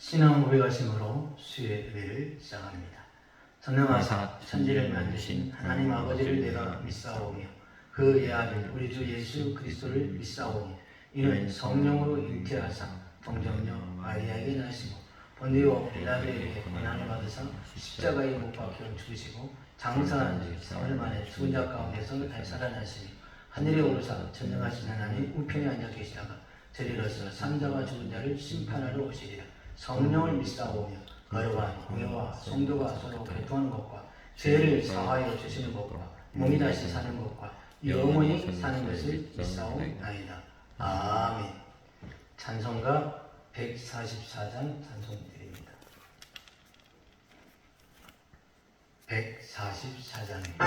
신앙 고백하심으로 수요 예배를 시작합니다. 전능하사 천지를 만드신 하나님 아버지를 내가 믿사오며 그 예아들 우리 주 예수 그리스도를 믿사오니 이는 성령으로 잉태하사 동정녀 마리아에게 나시고 본디오 빌라도에게 고난을 받으사 십자가에 못 박혀 죽으시고 장사한 지 사흘 만에 죽은 자 가운데서 다시 살아나시니 하늘에 오르사 전능하신 하나님 우편에 앉아 계시다가 저리로서 산자와 죽은 자를 심판하러 오시리라. 성령을 믿사오며 거룩한 공예와 성도가 서로 교통하는 것과 죄를 사하여 주시는 것과 몸이 다시 사는 것과 영원히 사는 것을 믿사오나이다. 아멘. 찬송가 144장 찬송드립니다. 144장입니다.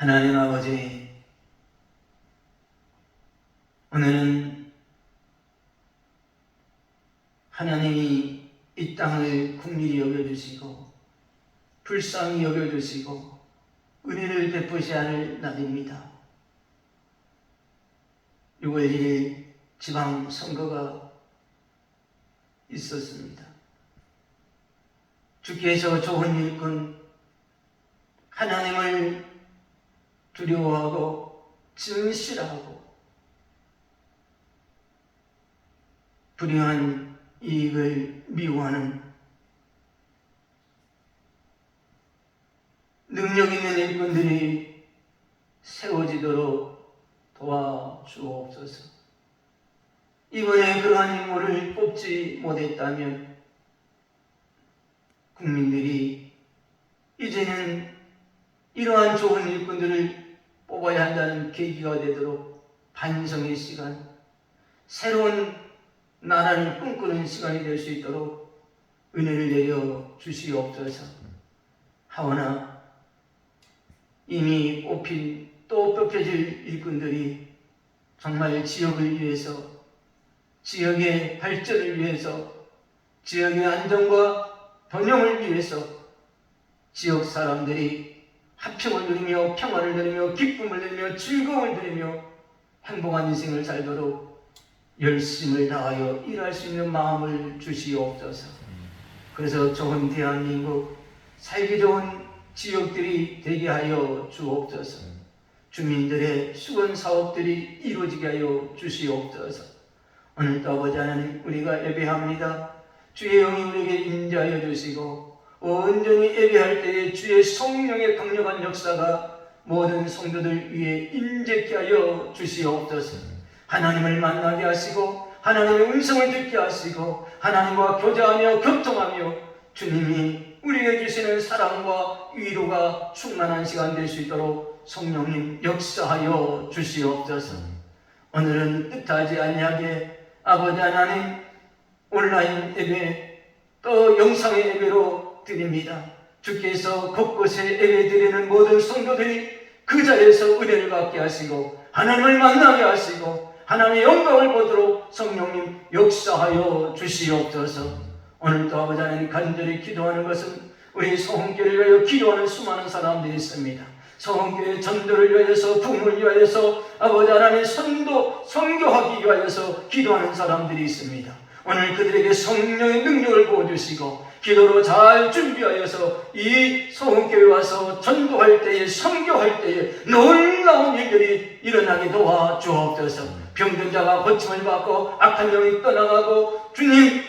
하나님 아버지, 오늘은 하나님이 이 땅을 긍휼히 여겨주시고 불쌍히 여겨주시고 은혜를 베푸셔야 할 날입니다. 6월 1일 지방선거가 있었습니다. 주께서 좋은 일꾼 하나님을 두려워하고 증실하고 불의한 이익을 미워하는 능력 있는 일꾼들이 세워지도록 도와주옵소서. 이번에 그러한 인물을 뽑지 못했다면 국민들이 이제는 이러한 좋은 일꾼들을 뽑아야 한다는 계기가 되도록 반성의 시간, 새로운 나라를 꿈꾸는 시간이 될 수 있도록 은혜를 내려 주시옵소서. 하오나 이미 뽑힌 또 뽑혀질 일꾼들이 정말 지역을 위해서, 지역의 발전을 위해서, 지역의 안정과 번영을 위해서 지역 사람들이 화평을 누리며 평화를 누리며 기쁨을 누리며 즐거움을 누리며 행복한 인생을 살도록 열심을 다하여 일할 수 있는 마음을 주시옵소서. 그래서 좋은 대한민국, 살기 좋은 지역들이 되게 하여 주옵소서. 주민들의 수건 사업들이 이루어지게 하여 주시옵소서. 오늘도 아버지 하나님, 우리가 예배합니다. 주의 영이 우리에게 임재하여 주시고 온전히 예배할 때에 주의 성령의 강력한 역사가 모든 성도들 위에 임재케 하여 주시옵소서. 하나님을 만나게 하시고 하나님의 음성을 듣게 하시고 하나님과 교제하며 교통하며 주님이 우리에게 주시는 사랑과 위로가 충만한 시간 될 수 있도록 성령님 역사하여 주시옵소서. 오늘은 뜻하지 아니하게 아버지 하나님 온라인 예배 또 영상의 예배로 드립니다. 주께서 곳곳에 예배 드리는 모든 성도들이 그 자리에서 은혜를 받게 하시고 하나님을 만나게 하시고 하나님의 영광을 보도록 성령님 역사하여 주시옵소서. 오늘도 아버지 하나님 간절히 기도하는 것은 우리 소홍교회를 위하여 기도하는 수많은 사람들이 있습니다. 소홍교회 전도를 위하여서, 부흥을 위하여서, 아버지 하나님의 선교하기 위하여서 기도하는 사람들이 있습니다. 오늘 그들에게 성령의 능력을 부어주시고 기도로 잘 준비하여서 이 소홍교회 와서 전도할 때에, 선교할 때에 놀라운 일들이 일어나게 도와주옵소서. 병든 자가 고침을 받고 악한 영이 떠나가고 주님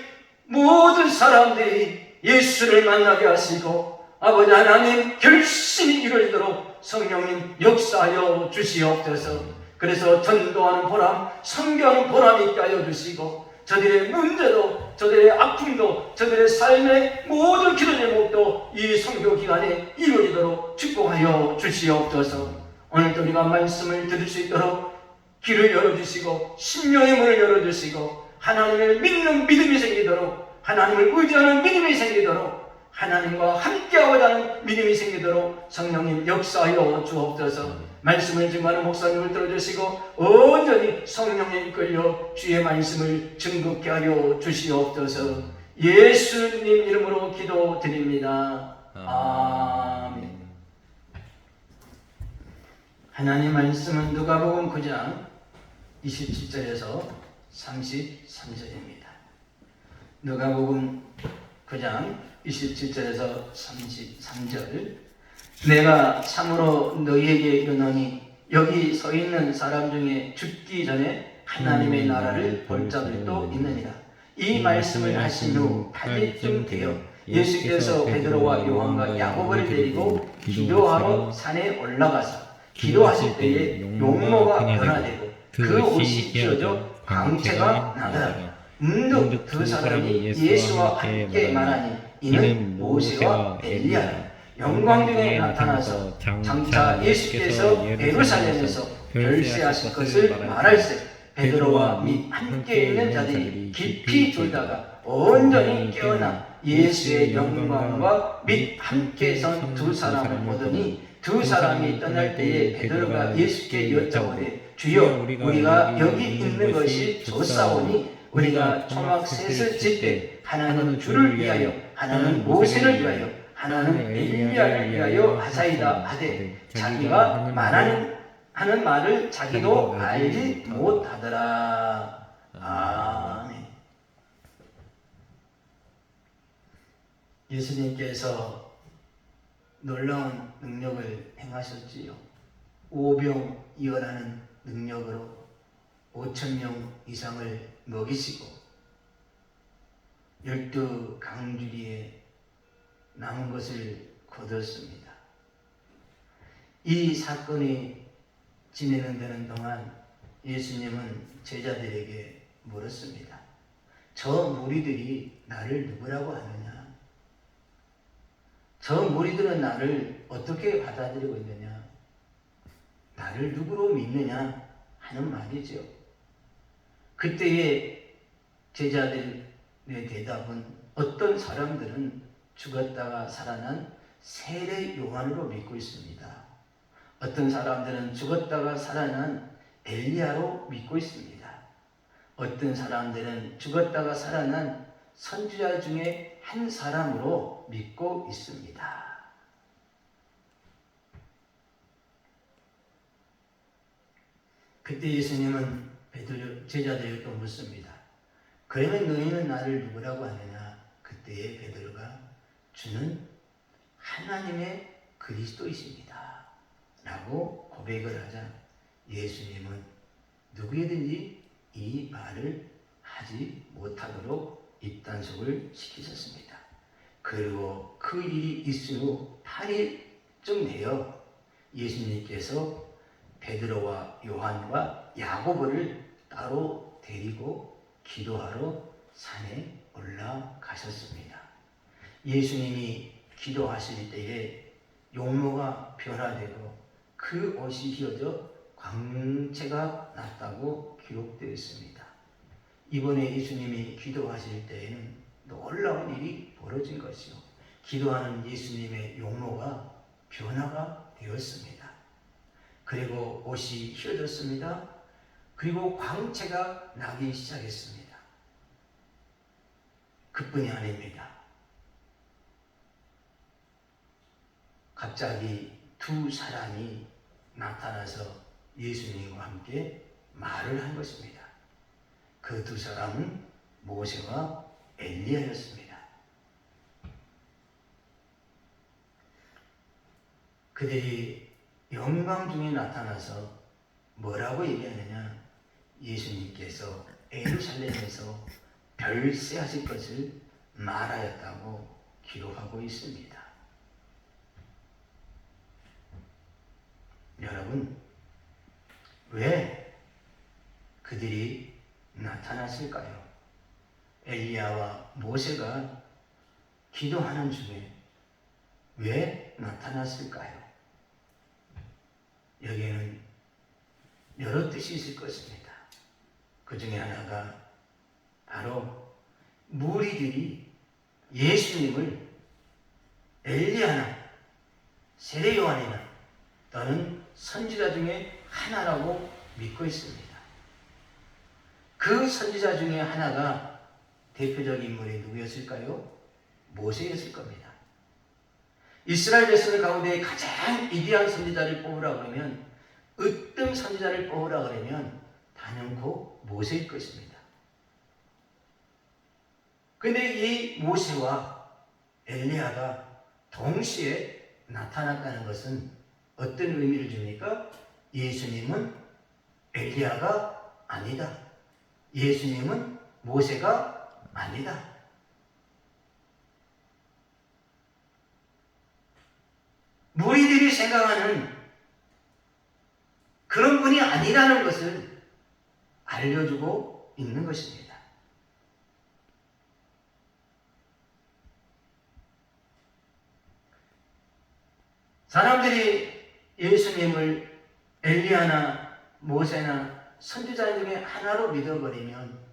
모든 사람들이 예수를 만나게 하시고 아버지 하나님 결심이 이루어지도록 성령님 역사하여 주시옵소서. 그래서 전도하는 보람, 선교하는 보람이 있게 하여 주시고 저들의 문제도, 저들의 아픔도, 저들의 삶의 모든 기도 제목도 이 선교 기간에 이루어지도록 축복하여 주시옵소서. 오늘도 우리가 말씀을 들을 수 있도록 길을 열어주시고 심령의 문을 열어주시고 하나님을 믿는 믿음이 생기도록, 하나님을 의지하는 믿음이 생기도록, 하나님과 함께하고자 하는 믿음이 생기도록 성령님 역사하여 주옵소서. 말씀을 증거하는 목사님을 들어주시고 온전히 성령에 이끌려 주의 말씀을 증거케 하여 주시옵소서. 예수님 이름으로 기도드립니다. 아멘. 하나님 말씀은 누가복음 9장 27절에서 33절입니다. 누가복음 9장 27절에서 33절. 내가 참으로 너희에게 이르노니 여기 서 있는 사람 중에 죽기 전에 하나님의 나라를 볼 자들도 있느니라. 이 말씀을 하신 후 8일쯤 되어 예수께서 베드로와 요한과 야고보를 데리고 기도하러 산에 올라가서 기도하실 때에 용모가 변화되고 그 옷이 휘어져 광채가 나더라. 문득 두 사람이 예수와 함께 말하니 이는 모세와 엘리야라. 영광 중에 나타나서 장차 예수께서 예루살렘에서 별세하실 것을 말할세 베드로와 및 함께 있는 자들이 깊이 졸다가 온전히 깨어나 예수의 영광과 및 함께 선 두 사람을 보더니 두 사람이 떠날 때에 베드로가 예수께 여쭤보되 주여 우리가 여기 있는 것이 좋사오니 우리가 초막 셋을 질 때 하나는 주를 위하여 하나는 모세를 위하여 하나는 엘리야를 위하여 하사이다 하되 자기가 하는 말을 자기도 알지 못하더라. 아멘. 예수님께서 놀라운 능력을 행하셨지요. 오병이어라는 능력으로 5,000명 이상을 먹이시고 12강주리에 남은 것을 거뒀습니다. 이 사건이 진행되는 동안 예수님은 제자들에게 물었습니다. 저 무리들이 나를 누구라고 하느냐? 저 무리들은 나를 어떻게 받아들이고 있느냐? 나를 누구로 믿느냐? 하는 말이죠. 그때의 제자들의 대답은 어떤 사람들은 죽었다가 살아난 세례 요한으로 믿고 있습니다. 어떤 사람들은 죽었다가 살아난 엘리야로 믿고 있습니다. 어떤 사람들은 죽었다가 살아난 선지자 중에 한 사람으로 믿고 있습니다. 그때 예수님은 제자들에게 또 묻습니다. 그러면 너희는 나를 누구라고 하느냐? 그때에 베드로가 주는 하나님의 그리스도이십니다 라고 고백을 하자 예수님은 누구에든지 이 말을 하지 못하도록 입단속을 시키셨습니다. 그리고 그 일이 있은 후 8일쯤 되어 예수님께서 베드로와 요한과 야고보를 따로 데리고 기도하러 산에 올라가셨습니다. 예수님이 기도하실 때에 용모가 변화되고 그 옷이 휘어져 광채가 났다고 기록되어 있습니다. 이번에 예수님이 기도하실 때에는 놀라운 일이 벌어진 것이요. 기도하는 예수님의 용모가 변화가 되었습니다. 그리고 옷이 휘어졌습니다. 그리고 광채가 나기 시작했습니다. 그뿐이 아닙니다. 갑자기 두 사람이 나타나서 예수님과 함께 말을 한 것입니다. 그 두 사람은 모세와 엘리야였습니다. 그들이 영광 중에 나타나서 뭐라고 얘기하느냐? 예수님께서 예루살렘에서 별세하실 것을 말하였다고 기록하고 있습니다. 여러분, 왜 그들이 나타났을까요? 엘리야와 모세가 기도하는 중에 왜 나타났을까요? 여기에는 여러 뜻이 있을 것입니다. 그 중에 하나가 바로 무리들이 예수님을 엘리야나 세례 요한이나 또는 선지자 중에 하나라고 믿고 있습니다. 그 선지자 중에 하나가 대표적인 인물이 누구였을까요? 모세였을 겁니다. 이스라엘 백성 가운데 가장 위대한 선지자를 뽑으라 그러면, 으뜸 선지자를 뽑으라 그러면 단연코 모세일 것입니다. 그런데 이 모세와 엘리야가 동시에 나타났다는 것은 어떤 의미를 줍니까? 예수님은 엘리야가 아니다. 예수님은 모세가 아니다. 무리들이 생각하는 그런 분이 아니라는 것을 알려주고 있는 것입니다. 사람들이 예수님을 엘리야나 모세나 선지자 중에 하나로 믿어버리면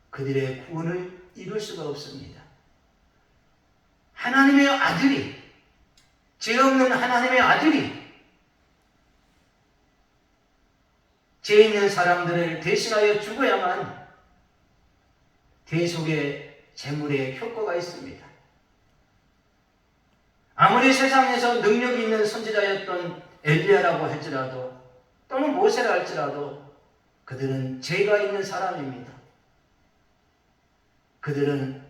그들의 구원을 이룰 수가 없습니다. 하나님의 아들이, 죄 없는 하나님의 아들이 죄 있는 사람들을 대신하여 죽어야만 대속의 제물의 효과가 있습니다. 아무리 세상에서 능력 있는 선지자였던 엘리야라고 할지라도 또는 모세라 할지라도 그들은 죄가 있는 사람입니다. 그들은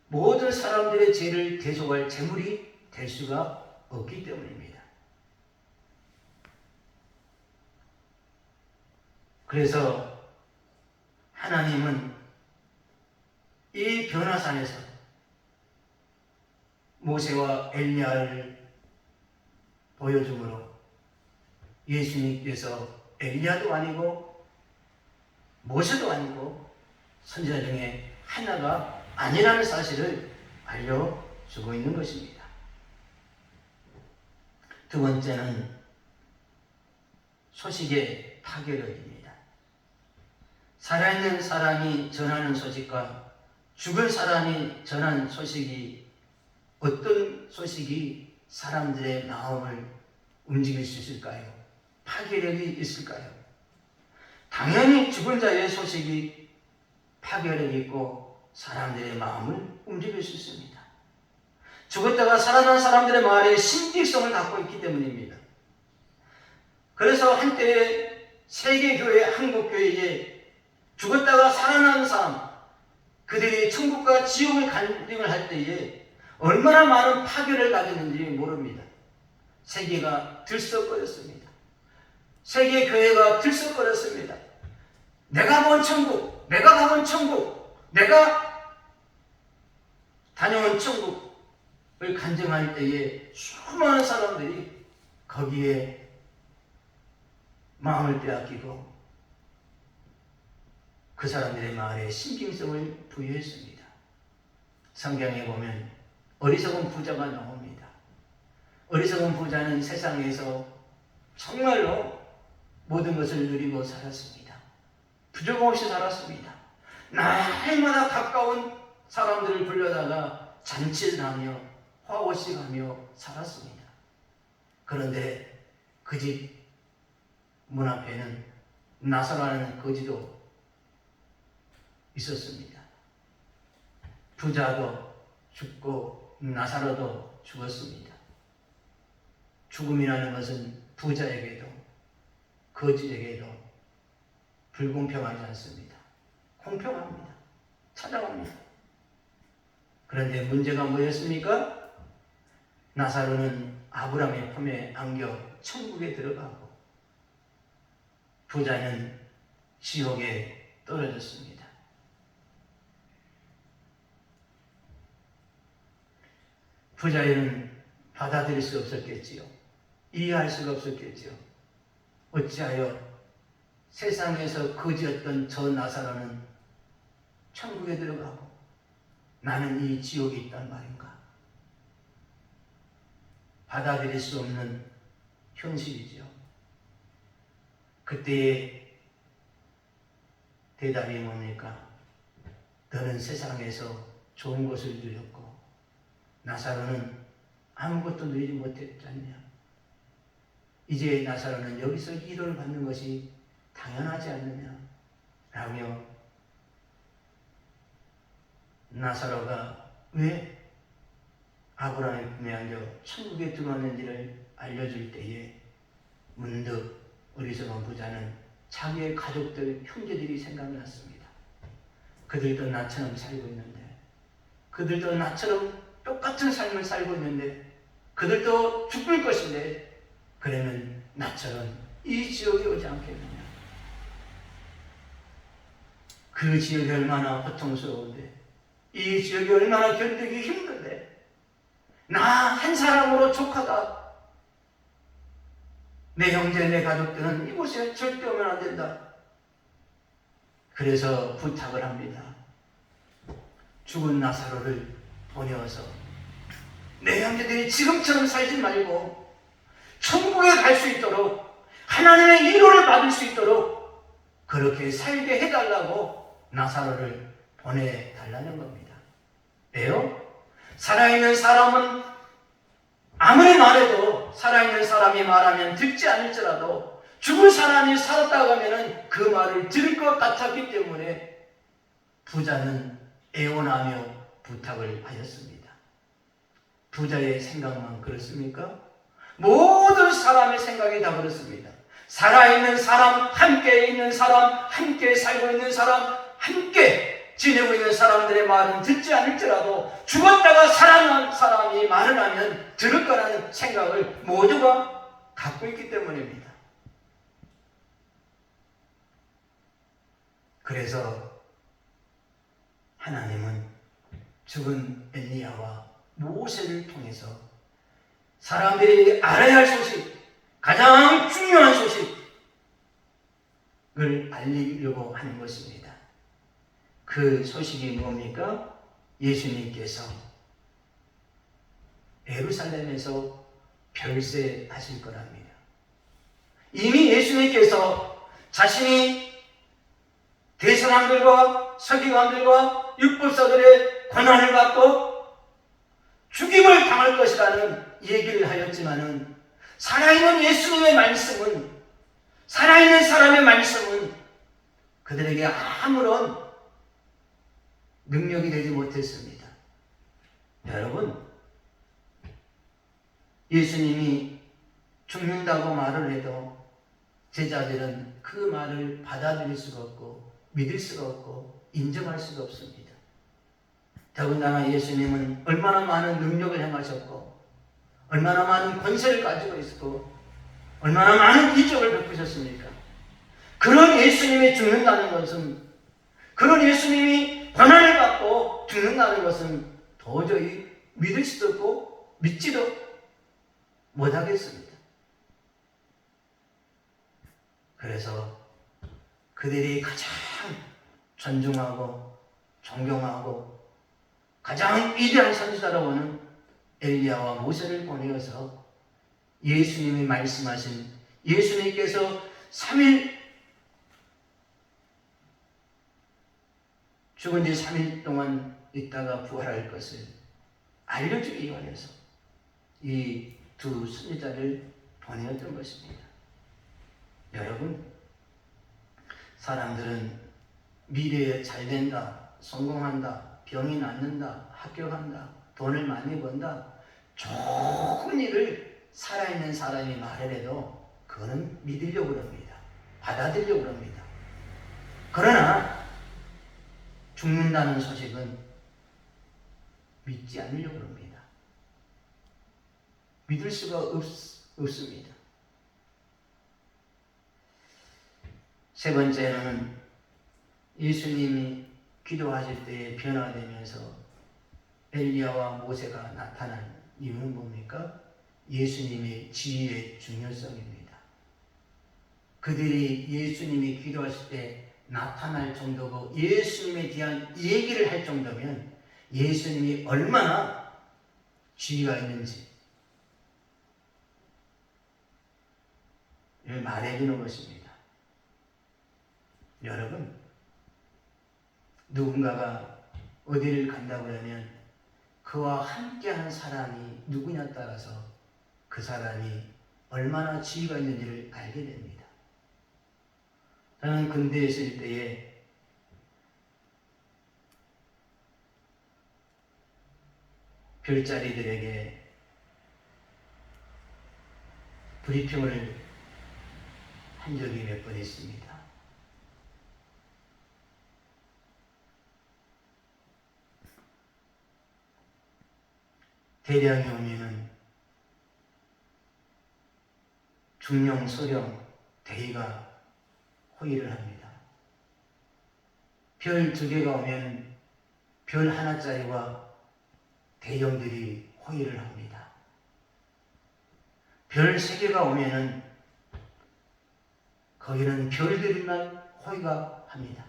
모든 사람들의 죄를 대속할 제물이 될 수가 없기 때문입니다. 그래서 하나님은 이 변화산에서 모세와 엘리야를 보여주므로 예수님께서 엘리야도 아니고 모세도 아니고 선지자 중에 하나가 아니라는 사실을 알려주고 있는 것입니다. 두 번째는 소식의 파괴력입니다. 살아있는 사람이 전하는 소식과 죽은 사람이 전하는 소식이 어떤 소식이 사람들의 마음을 움직일 수 있을까요? 파괴력이 있을까요? 당연히 죽은 자의 소식이 파괴력이 있고 사람들의 마음을 움직일 수 있습니다. 죽었다가 살아난 사람들의 말에 신비성을 갖고 있기 때문입니다. 그래서 한때 세계교회, 한국교회에 죽었다가 살아난 사람, 그들이 천국과 지옥을 간증을 할 때에 얼마나 많은 파괴를 가졌는지 모릅니다. 세계가 들썩거렸습니다. 세계교회가 들썩거렸습니다. 내가 본 천국, 내가 가본 천국, 내가 다녀온 천국을 간증할 때에 수많은 사람들이 거기에 마음을 빼앗기고 그 사람들의 말에 신빙성을 부여했습니다. 성경에 보면 어리석은 부자가 나옵니다. 어리석은 부자는 세상에서 정말로 모든 것을 누리고 살았습니다. 부족 없이 살았습니다. 날마다 가까운 사람들을 불러다가 잔치를 하며 화오식하며 살았습니다. 그런데 그 집 문 앞에는 나사로라는 거지도 있었습니다. 부자도 죽고 나사로도 죽었습니다. 죽음이라는 것은 부자에게도 거지에게도 불공평하지 않습니다. 공평합니다. 찾아옵니다. 그런데 문제가 뭐였습니까? 나사로는 아브라함의 품에 안겨 천국에 들어가고 부자는 지옥에 떨어졌습니다. 부자는 받아들일 수 없었겠지요. 이해할 수가 없었겠지요. 어찌하여 세상에서 거지였던 저 나사로는 천국에 들어가고 나는 이 지옥에 있단 말인가? 받아들일 수 없는 현실이죠. 그때의 대답이 뭡니까? 너는 세상에서 좋은 것을 누렸고 나사로는 아무것도 누리지 못했지 않냐? 이제 나사로는 여기서 위로를 받는 것이 당연하지 않느냐? 라며 나사로가 왜 아브라함의 품에 안겨 천국에 들어왔는지를 알려줄 때에 문득 어리석은 부자는 자기의 가족들, 형제들이 생각났습니다. 그들도 나처럼 살고 있는데, 그들도 나처럼 똑같은 삶을 살고 있는데, 그들도 죽을 것인데, 그러면 나처럼 이 지옥에 오지 않겠느냐? 그 지역이 얼마나 고통스러운데, 이 지역이 얼마나 견디기 힘든데, 나 한 사람으로 족하다. 내 형제, 내 가족들은 이곳에 절대 오면 안 된다. 그래서 부탁을 합니다. 죽은 나사로를 보내어서 내 형제들이 지금처럼 살지 말고 천국에 갈 수 있도록 하나님의 위로를 받을 수 있도록 그렇게 살게 해달라고 나사로를 보내달라는 겁니다. 왜요? 살아있는 사람은 아무리 말해도 살아있는 사람이 말하면 듣지 않을지라도 죽은 사람이 살았다고 하면 그 말을 들을 것 같았기 때문에 부자는 애원하며 부탁을 하였습니다. 부자의 생각만 그렇습니까? 모든 사람의 생각이 다 그렇습니다. 살아있는 사람, 함께 있는 사람, 함께 살고 있는 사람, 함께 지내고 있는 사람들의 말은 듣지 않을지라도 죽었다가 살아난 사람이 말을 하면 들을 거라는 생각을 모두가 갖고 있기 때문입니다. 그래서 하나님은 죽은 엘리야와 모세를 통해서 사람들이 알아야 할 소식, 가장 중요한 소식을 알리려고 하는 것입니다. 그 소식이 뭡니까? 예수님께서 예루살렘에서 별세하실 거랍니다. 이미 예수님께서 자신이 대사관들과 서기관들과 율법사들의 권한을 받고 죽임을 당할 것이라는 얘기를 하였지만은 살아있는 예수님의 말씀은, 살아있는 사람의 말씀은 그들에게 아무런 능력이 되지 못했습니다. 여러분, 예수님이 죽는다고 말을 해도 제자들은 그 말을 받아들일 수가 없고 믿을 수가 없고 인정할 수가 없습니다. 더군다나 예수님은 얼마나 많은 능력을 행하셨고 얼마나 많은 권세를 가지고 있었고 얼마나 많은 기적을 베푸셨습니까? 그런 예수님이 죽는다는 것은, 그런 예수님이 권한을 받고 죽는다는 것은 도저히 믿을 수도 없고 믿지도 못하겠습니다. 그래서 그들이 가장 존중하고 존경하고 가장 위대한 선지자라고 하는 엘리야와 모세를 보내어서 예수님이 말씀하신, 예수님께서 3일 죽은 지 3일 동안 있다가 부활할 것을 알려주기 위해서 이 두 선지자를 보내었던 것입니다. 여러분, 사람들은 미래에 잘 된다, 성공한다, 병이 낫는다, 합격한다, 돈을 많이 번다, 좋은 일을 살아있는 사람이 말을 해도 그거는 믿으려고 합니다. 받아들이려고 합니다. 그러나 죽는다는 소식은 믿지 않으려고 합니다. 믿을 수가 없습니다. 세 번째는 예수님이 기도하실 때에 변화되면서 엘리야와 모세가 나타난 이유는 뭡니까? 예수님의 지위의 중요성입니다. 그들이 예수님이 기도하실 때 나타날 정도고 예수님에 대한 얘기를 할 정도면 예수님이 얼마나 지위가 있는지 이걸 말해주는 것입니다. 여러분, 누군가가 어디를 간다고 하면 그와 함께하는 사람이 누구냐에 따라서 그 사람이 얼마나 지위가 있는지를 알게 됩니다. 저는 군대에 있을 때에 별자리들에게 브리핑을 한 적이 몇 번 있습니다. 대량이 오면은 중령, 소령, 대의가 호의를 합니다. 별 2개가 오면 별 하나짜리와 대형들이 호의를 합니다. 별 3개가 오면은 거기는 별들만 호의가 합니다.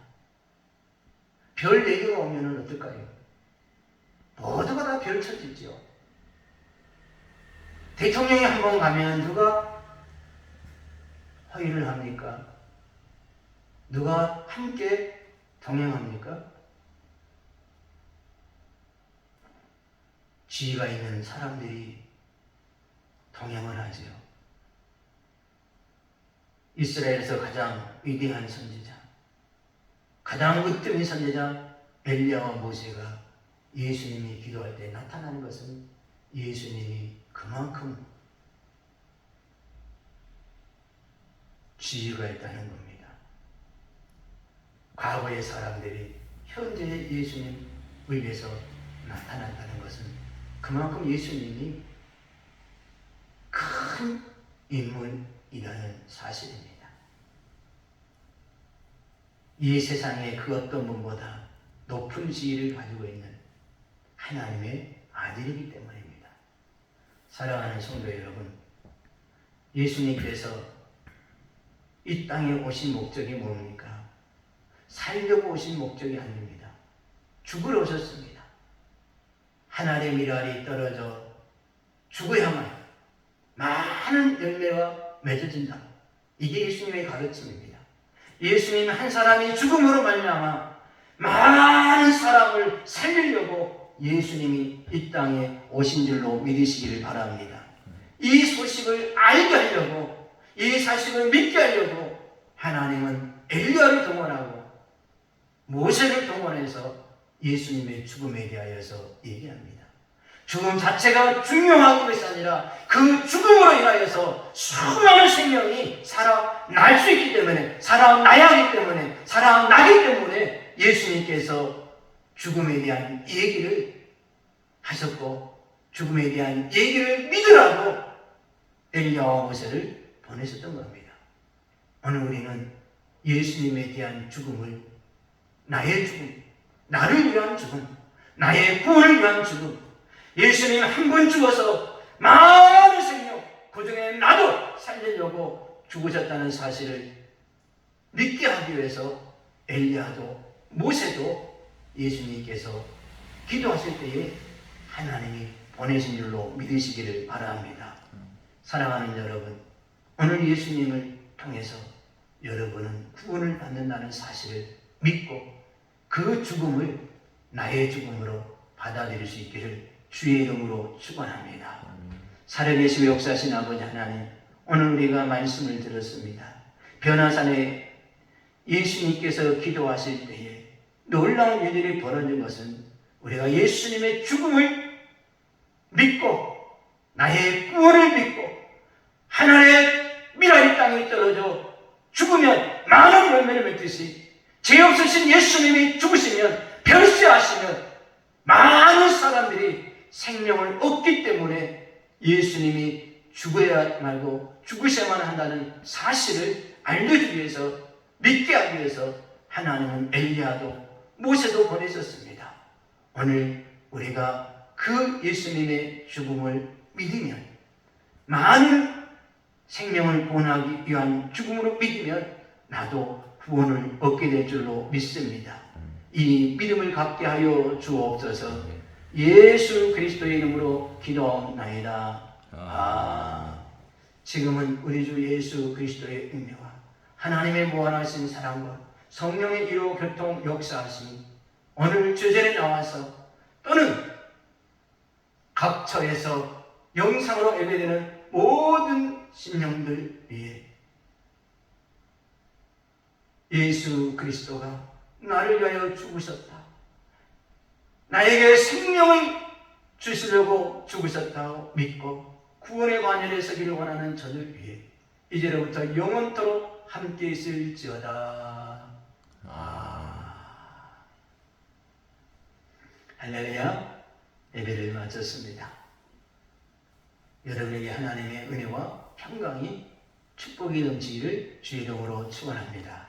별 4개가 오면은 어떨까요? 모두가 다 별 쳐지죠. 대통령이 한 번 가면 누가 호의를 합니까? 누가 함께 동행합니까? 지위가 있는 사람들이 동행을 하죠. 이스라엘에서 가장 위대한 선지자, 가장 으뜸인 선지자 엘리야와 모세가 예수님이 기도할 때 나타나는 것은 예수님이 그만큼 지위가 있다는 겁니다. 과거의 사람들이 현재 예수님을 위해서 나타난다는 것은 그만큼 예수님이 큰 인물이라는 사실입니다. 이 세상의 그 어떤 분보다 높은 지위를 가지고 있는 하나님의 아들이기 때문입니다. 사랑하는 성도 여러분, 예수님께서 이 땅에 오신 목적이 뭡니까? 살려고 오신 목적이 아닙니다. 죽으러 오셨습니다. 하늘의 밀알이 떨어져 죽어야만 많은 열매가 맺어진다. 이게 예수님의 가르침입니다. 예수님은 한 사람이 죽음으로 말미암아 많은 사람을 살리려고 예수님이 이 땅에 오신 줄로 믿으시기를 바랍니다. 이 소식을 알게 하려고, 이 사실을 믿게 하려고 하나님은 엘리야를 동원하고 모세를 동원해서 예수님의 죽음에 대하여서 얘기합니다. 죽음 자체가 중요한 것이 아니라 그 죽음으로 인하여서 수많은 생명이 살아날 수 있기 때문에, 살아나야 하기 때문에, 살아나기 때문에 예수님께서 죽음에 대한 얘기를 하셨고, 죽음에 대한 얘기를 믿으라고 엘리야와 모세를 보내셨던 겁니다. 오늘 우리는 예수님에 대한 죽음을 나의 죽음, 나를 위한 죽음, 나의 구원을 위한 죽음, 예수님 한 번 죽어서 많은 생명, 그중에 나도 살리려고 죽으셨다는 사실을 믿게 하기 위해서 엘리야도 모세도 예수님께서 기도하실 때에 하나님이 보내신 줄로 믿으시기를 바랍니다. 사랑하는 여러분, 오늘 예수님을 통해서 여러분은 구원을 받는다는 사실을 믿고 그 죽음을 나의 죽음으로 받아들일 수 있기를 주의 이름으로 축원합니다. 살아계시고 역사하신 아버지 하나님, 오늘 우리가 말씀을 들었습니다. 변화산에 예수님께서 기도하실 때에 놀라운 일들이 벌어진 것은 우리가 예수님의 죽음을 믿고 나의 구원을 믿고 하늘의 밀알이 땅에 떨어져 죽으면 많은 열매를 맺듯이 죄 없으신 예수님이 죽으시면 별세하시면 많은 사람들이 생명을 얻기 때문에 예수님이 죽어야 말고 죽으셔야만 한다는 사실을 알려주기 위해서, 믿게 하기 위해서 하나님은 엘리야도 모세도 보내셨습니다. 오늘 우리가 그 예수님의 죽음을 믿으면, 많은 생명을 구원하기 위한 죽음으로 믿으면 나도 구원을 얻게 될 줄로 믿습니다. 이 믿음을 갖게 하여 주옵소서. 예수 그리스도의 이름으로 기도하옵나이다. 지금은 우리 주 예수 그리스도의 은혜와 하나님의 무한하신 사랑과 성령의 이로 교통 역사하심이 오늘 주제에 나와서 또는 각 처에서 영상으로 예배되는 모든 신령들 위해 예수 그리스도가 나를 위하여 죽으셨다, 나에게 생명을 주시려고 죽으셨다고 믿고 구원의 관열에 서기를 원하는 저들 위해 이제로부터 영원토록 함께 있을지어다. 할렐루야. 예배를 마쳤습니다. 여러분에게 하나님의 은혜와 평강이 축복이 넘치기를 주의 이름으로 축원합니다.